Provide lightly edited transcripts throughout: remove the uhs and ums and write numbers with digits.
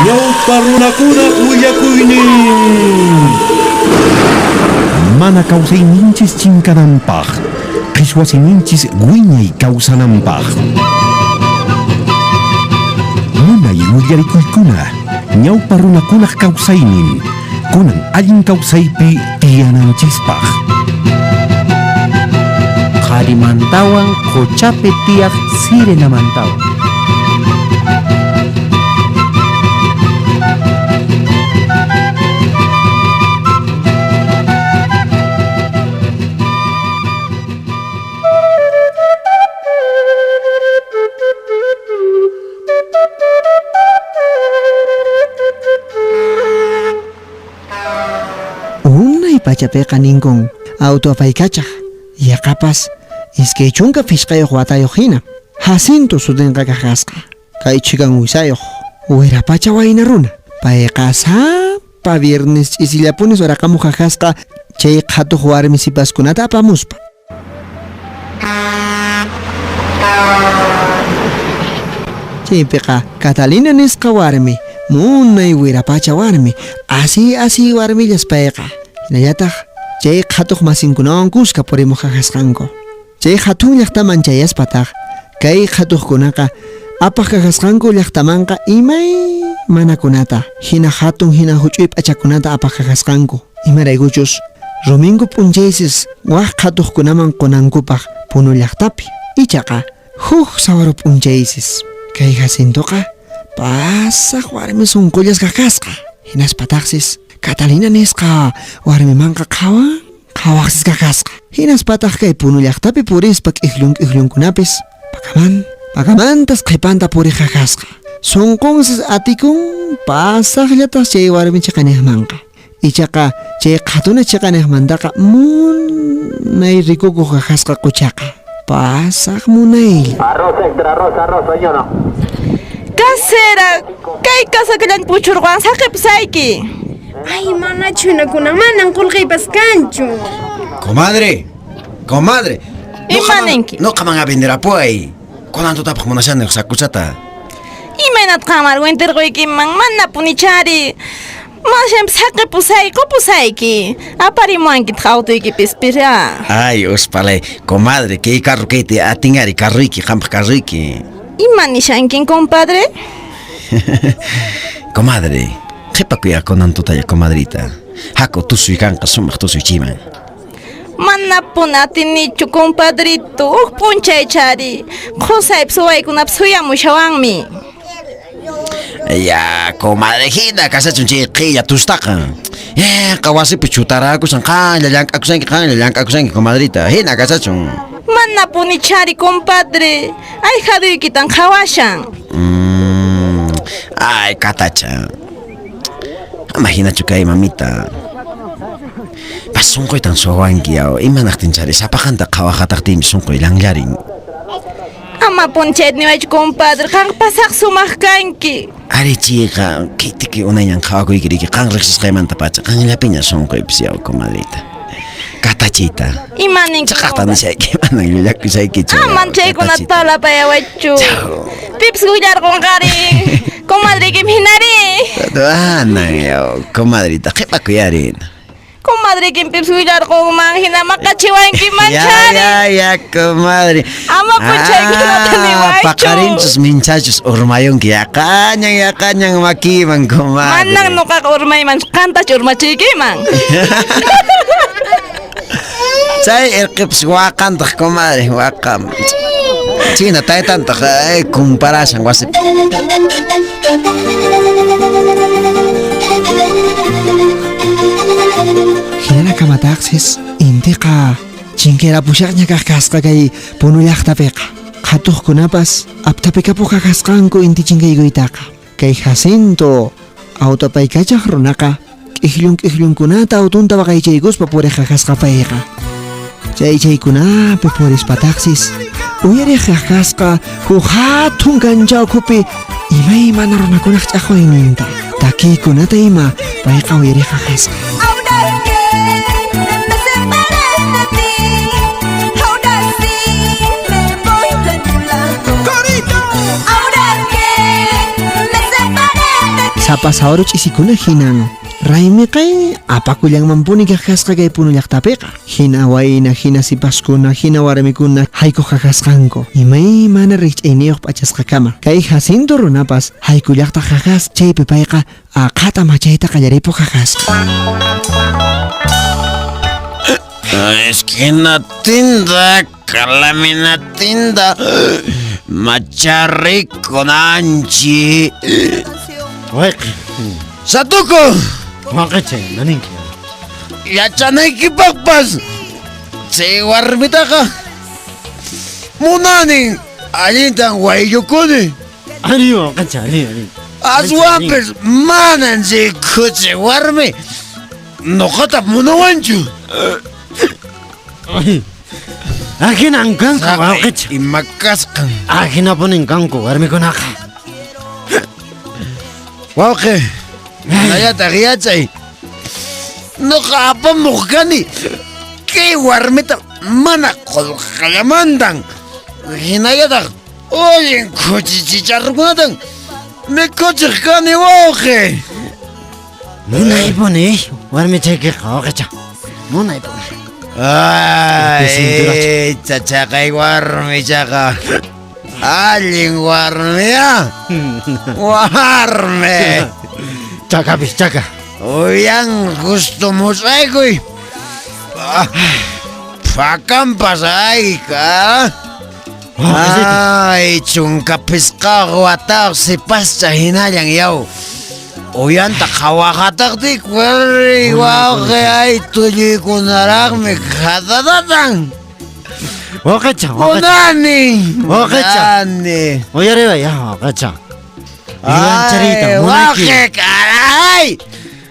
ñawpa runakuna willakuynin. Mana kawsayninchis chinkananpaq, qhichwasininchis wiñay kawsananpaq. Munay willarikuykuna, ñawpa runakunaq kawsaynin, kunan allin kawsaypi tiyananchispaq. Qharimantawan quchapi tiyaq Sirenamantawan. Pachapiqa ninkun autoapaykachaq yaqapas iskay chunka fiskayuq watayuq hina Jacinto sutinqa kaqasqa kay chikan wisayuq wira pacha wayna runa payqa sapa viernes ch'isillapunis waraqamuq kaqasqa chay qhatuq warmi sipaskunata apamuspa chaypiqa Catalina nisqa warmi munay wira pacha warmi así warmillas payqa hinallataq chay qhatuq masinkunawan kuska purimuq kaqasqanku chay hatun llaqtaman chayaspataq kay qhatuqkunaqa apaq kaqasqanku llaqtamanqa imay manakunata hina hatun hina huch'uy p'achakunata apaq kaqasqanku imaraykuchus Domingo p'unchaysis waq qhatuqkunaman qunankupaq Puno llaqtapi ichaqa huk sawaru p'unchaysis kay Jacintoqa pasaq warmi sunqullas kaqasqa hinaspataqsis Catalina nisqa warmimanqa qhawaqsis kaqasqa hinaspataq kay Puno llaqtapi purispa k'iklunkunapis pakamantas qhipanta puriq kaqasqa sunqunsis atikun pasaqllataq chay warmi chiqaniqmanqa ichaqa chay qhatuna chiqaniqmantaqa munay rikukuq kaqasqa quchaqa pasaq munay arroz extra arroz señora kasera kay kasakillan puchurqan saqipsayki ay mana chunakuna manan qulqiypas kanchu Comadre. Imaninki No qaman a vender apuay. Kunantutapaq munashani sakusata. Imaynat qamar wintirquykiman mana punichari Mashem saqipusayki aparimuankit qhawtuykipis pira Ay, ospalay. Comadre, kay carro kayti atingari carruyki, qampaq carruyki. Imanishankin compadre? Comadre, qhipakuya kunantutaya comadrita. Hako tusuy kanqa sumaq tusuy chiman. Mana punatinichu compadrito punchaychari qusaypi suwaykunapi suyamushawanmi Ya, comadre hina kasachun chay qilla tustaqa. Qawasipi chutarakusan llank'akusanki comadrita. Hina kasachun. Mana punichari compadre ay haduykitan qhawashan Ay, katacha. Imaginachu kay mamita. Pasunqoy tan suawanki yaw. Imanaqtin chari sapaqanta qhawaqataqtimi sunqoy langllarin. ama punchayniwachu compadre qan pasaq sumaq kanki Ari chiqa, kitiki unayan qhawakuykiriki qan riqsisqaymanta pacha qanllapiña sunquypis yaw comadrita. Katachita. Imaninki Chaqaqtanisayki manan llullakusaykichu. aman chaykunata parlapayawachu pips willarqunqarin comadrikim hinari Anan yaw, comadrita qhipakuyarin. comadrikim pips willarqunman hina maqachiwanki manchari Ya, comadre. ama punchaykunata niwaychu Paqarinchus minchachus urmayunki yaqañan makiman, comadre. manan nuqaqa urmayman qantachu urmachiykiman Chay irqipis waqantaq, comadre, waqam. China taytantaq comparasan wasipi. Hinana kamataqsis intiqa chinkera pushaqña kaqkasqa kay Puno llaqtapiqa qhatuqkunapas aptapikapuq kaqasqanku inti chinkaykuytaqa kay Jacinto autopaykachaq runaqa k'ikllunkunata autunta waqaychaykuspa puriq kaqasqa payqa chaykunapi purispataqsis uyariq kaqasqa huk hatun kanchawkupi imaymana runakunaq ch'aqwayninta takiykunata ima payqa uyariq kaqasqa pasawro ch'isikuna hinan raymiqay apakullanman puni kaqkasqa kay Puno llaqtapiqa hina wayna hina sipaskuna hina warmikuna hayku qaqasqanku imay mana riqch'ayniyuq p'achasqakama kay Jacinto runapas hayku llaqta qaqas chaypi payqa aqhata machayta qallaripuq qaqasqa. Esquina tinda, calamina tinda, macharrico nanchi. Satuko! Waqachay, naninki. Yachanayki pakpas. Chay warmitaqa. Munanin, allintan wayyukuni. Ali waqachay, ali. Aswampis manan chay kuchi warmi. Noqata munawanchu. Ahinan kanku waqachay. Imakasqan. Ahina punin kanku warmikunaqa. Wauqe, nayata riyachay. Nuqa apamuq kani. Kay warmita mana qolqallamantan. Hinallataq ullin kuchichicharrukunatan mikuchiq kani wauqe. Munaypuni warmichaykiqa waqachay. Munaypuni. Ay, chachaqay warmichaqa. Allin warmiya. Warme. Chakapis chaka. Uyan gusto musaykuy. Pakampas ayka. Ay, chungkapis wataq sipascha hinallan yaw. Uyanta qhawaqataqtik warri waqe ay tullikunaraqmi qhatatatan. Waqachay. Munani. Waqachay. Uyariwa ya waqachay. Ay, waqe caray.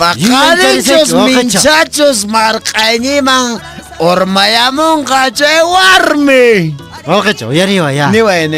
Baqalinchus minchachus marqayniman urmayamunqa chay warmi. Waqachay, uyariwa ya. Niway.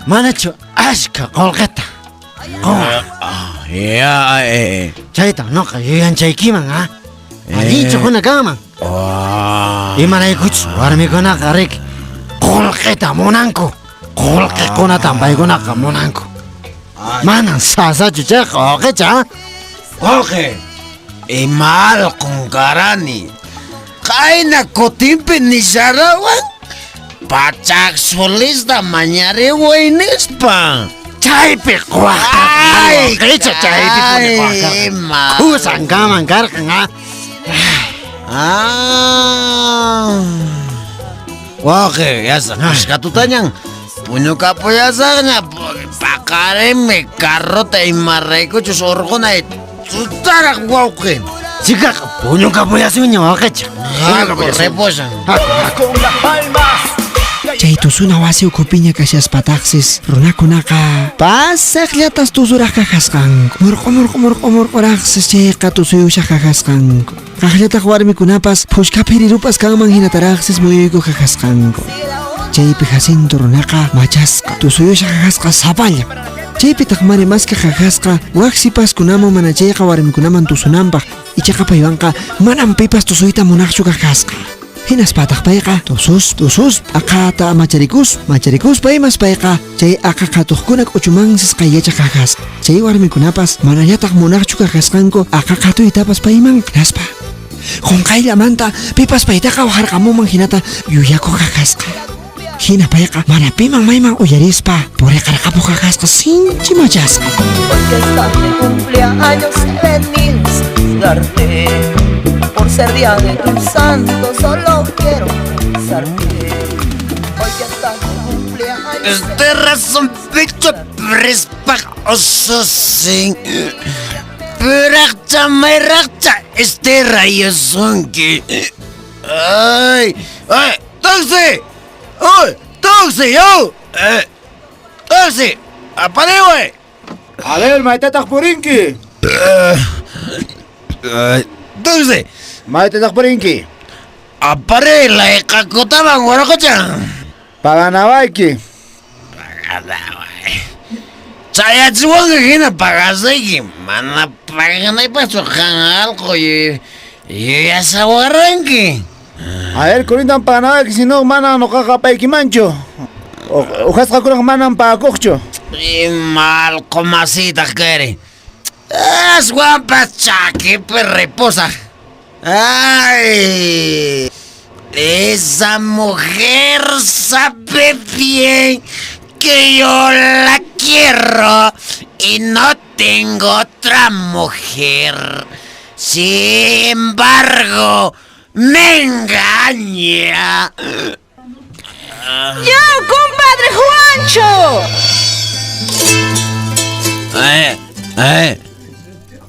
Manachu ashka qolqata. Ya, Chayta noqa yuyanchaykiman allichukuna kanman. Imanaykuchus warmikunaqa rik qolqita munanku. Qolqikunatan paykunaqa munanku. Manan sasachu chay qolqicha. Jorge, imalqun karani. Qayna kutimpi nisharawan. Pachak solista mañariway nispa. Chaypi qwaqta. Ay, Qolqicha chaypi puni qwaqta. Kusan kaman karqan Jorge, yasa qashqatutañan. Puñukapullasaña paqarimi carrota imarraykuchus urqunay tutaraq wawqi. Chikaqa puñukapuyasuña waqacha. Reposan. Chay tusuna wasi ukupiña kashaspataksis runakunaqa pasaqllatas tusuraq kaqasqanku murquraqsis chayqa tusuyushaq kaqasqanku qaqllataq warmikunapas phushkapirirupas kanman hinataraqsis muyuyku kaqasqanku chaypi Jacinto runaqa machasqa tusuyushaq kaqasqa sapallam chaypitaq mani maska kaqasqa waqsipaskunaman mana chayqa warmikunaman tusunanpaq ichaqa paywanqa manan pipas tusuyta munaqchu kaqasqa hinaspataq payqa tusus aqata macharikus paymas payqa chay aqa qhatuqkuna k'uchumansis qayyachaq kaqasqa chay warmikunapas manallataq munaqchu kaqasqanku aqa qhatuytapas payman hinaspa qunqayllamanta pipas paytaqa waqarqamuman hinata yuyaku kaqasqa hina payqa mana piman mayman uyarispa puriqarqapu kaqasqa sinchi machasqa. Porque estás de cumpleaños venimos a darte. Por ser día de tu santo solo quiero besarte. Hoy que estás de cumpleaños. Este razón bicho respaq osusin. Puraqcha mayraqcha este rayo sonki. Ay, taxi. Oy, taxi yo. Taxi. Apare wey. A ver, maitetak purinki. Taxi. Maitetak purinki. Apare la ekakotaban warakocha. Paganawayki. Chayachuanga hina pagasayki. Mana paganay pasukan algo y ya sawaranki. A ver, kurintan paganawayki si no mana no kakapayki mancho. Ujasqa kuraq manan pagakuqchu. Mal comasita kere. Aswampas chaquipe reposa. Ay, esa mujer sabe bien que yo la quiero y no tengo otra mujer. Sin embargo, me engaña. ¡Ya, compadre Juancho!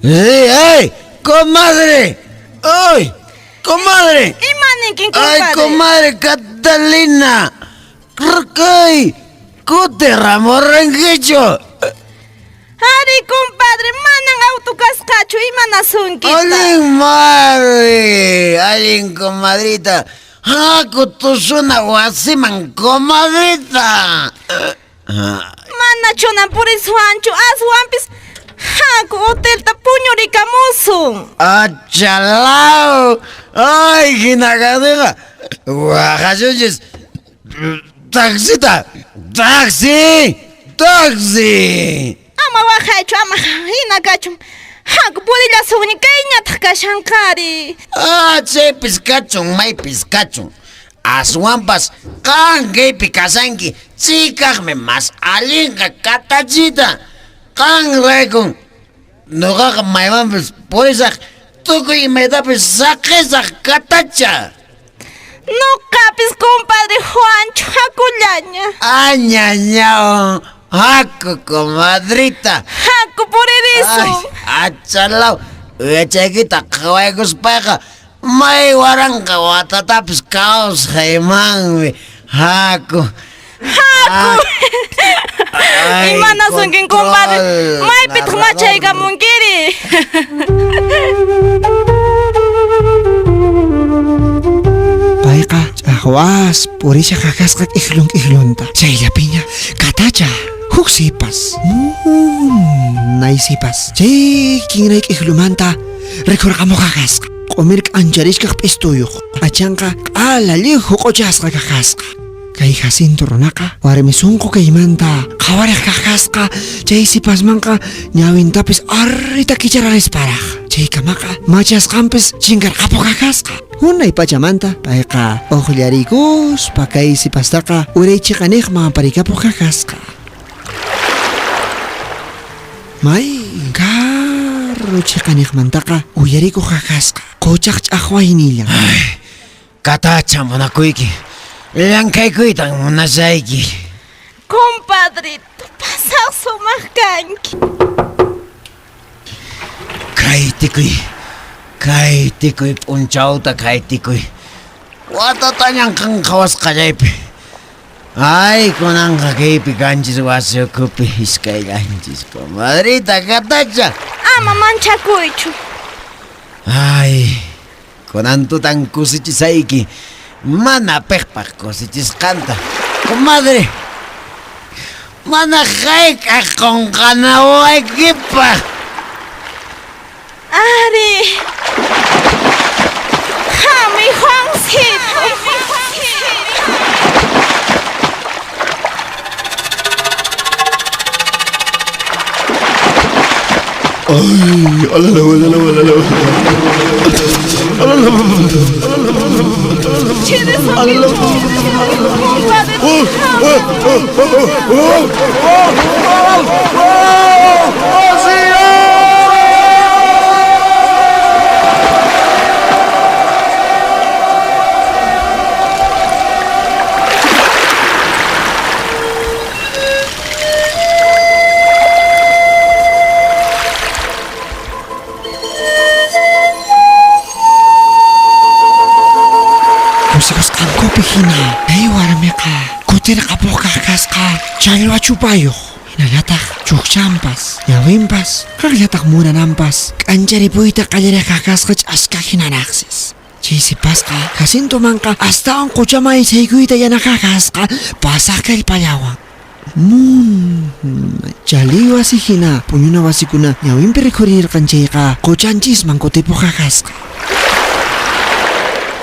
¡Ey! ¡Comadre! ¡Ay! ¡Comadre! ¿Y maniquín, compadre? ¡Ay, comadre Catalina! ¡Ay! ¡Cute ramorrenguecho! Ari, compadre, manan autocascacho y manasunquita. ¡Alin, madre! ¡Alin, comadrita! ¡Ah, cutuzuna guasiman, comadrita! Mana chonan por eso ancho, aswampis. Haku hotel ta puñurica musun. ¡Achalao! ¡Ay, ginagadega! ¡Guajayuyes! ¡Taxita! ¡Taxi! ¡Taxi! Ama wajacho, ama hinagachum. Haku pudilla suni kaiña takashankari. Che piscachun, may piscachun. Aswampas, kan gay picasanki, chikakme mas alinka katachita. Kan rekun, nogaga maywampis, poisak, tukuy medapis sakesak katacha. No capis, compadre Juancho, hakullaña. Añañao, haku comadrita. Haku por eso. Achalao, echekita kawaikus paja. May waranka watatapis kaos jaimangmi. Haku. Haku. Y manasunkin, compadre. May pitmachayga munkiri. Payqa ch'aqwas purisha qaqasqa ihlunta chayllapiña katacha huk sipas nay sipas chay kinray ihlumanta rikurqamuq qaqasqa q'umir k'ancharishkaq p'istuyuq achanqa q'alali huq'uchasqa qaqasqa kay Jacinto runaqa warmi sunqu kaymanta qhawariq qaqasqa chay sipasmanqa ñawintapis arrita kichararisparaq chay kamaqa machasqanpis chinkarqapuq qaqasqa unay pachamanta payqa uqllarikuspa kay sipastaqa uraychiqaniqman parikapuq qaqasqa may karru chiqaniqmantaqa uyarikuq qaqasqa quchaq ch'aqwaynillan Katacha munakuyki. Llank'aykuytan munashayki. Compadrito, pasaq sumaq kanki. Kay tikuy p'unchawta kay tikuy. Watatañan kan qhawasqallaypi. Ay, kunanqa kaypi kanchis wasi ukupi hiskaylanchis, comadrita Katacha. Ama manchakuychu. Ay, kunan tutan kusichisayki. Mana piqpaq kusichisqanta. Comadre, mana hayk'aq qunqanawaykipaq. Ari. Jami Juancito. hina ay warmiqa kutirqapuq qaqasqa challwa chupayuq hinallataq chukchanpas ñawinpas kaqllataq murananpas k'ancharipuyta qallariq qaqasqa ch'asqa hinanaqsis chay sipasqa Jacintomanqa astawan quchamay saykuyta yanaqaqasqa pasaq kallpallawan chali wasi hina puñuna wasikuna ñawinpi rikhurirqanchayqa quchanchisman kutipuq qaqasqa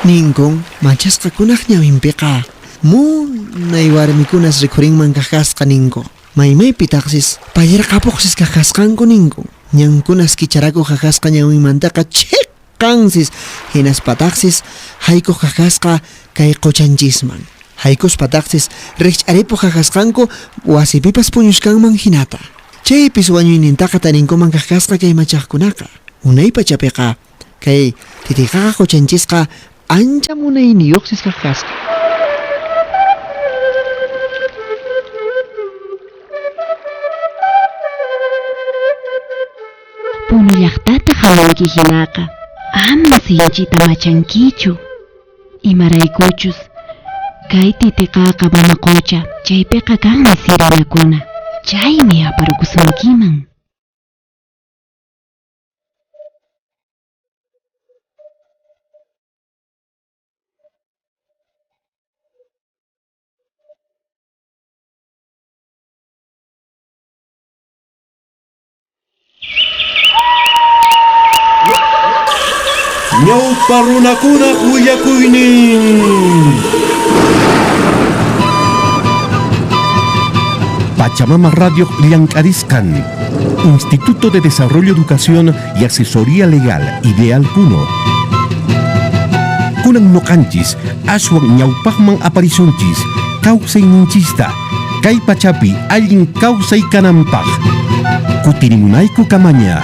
ninkun machasqakunaq ñawinpiqa munay warmikunas rikhurinman qaqasqa ninku maymaypi taqsis pallarqapuqsis qaqasqanku ninkun ñankunas kicharaku qaqasqa ñawinmantaqa chiqqansis hinas pataqsis hayku qaqasqa kay quchanchisman haykus pataqsis riqch'aripu qaqasqanku wasipipas puñushkanman hinata chaypis wañuynintaqa tarinkuman qaqasqa kay machaqkunaqa unay pachapiqa kay Titicaca quchanchisqa ancha munayniyuqsis qaqasqa. Puno llaqtata hamunki hinaqa ama sinchita machankichu imaraykuchus kay Titicaca Bamaqucha chaypiqa kanmi sirenakuna chaymi aparukusunkiman. Ñawpa runakuna willakuynin. Pachamama Radio Llancariscan, Instituto de Desarrollo, Educación y Asesoría Legal, Ideal Puno. Kunan noqanchis, aswan ñawpaqman aparisunchis, kawsay ninchista, kay pachapi allin kawsay kananpaq. Kutirimunayku kamaña.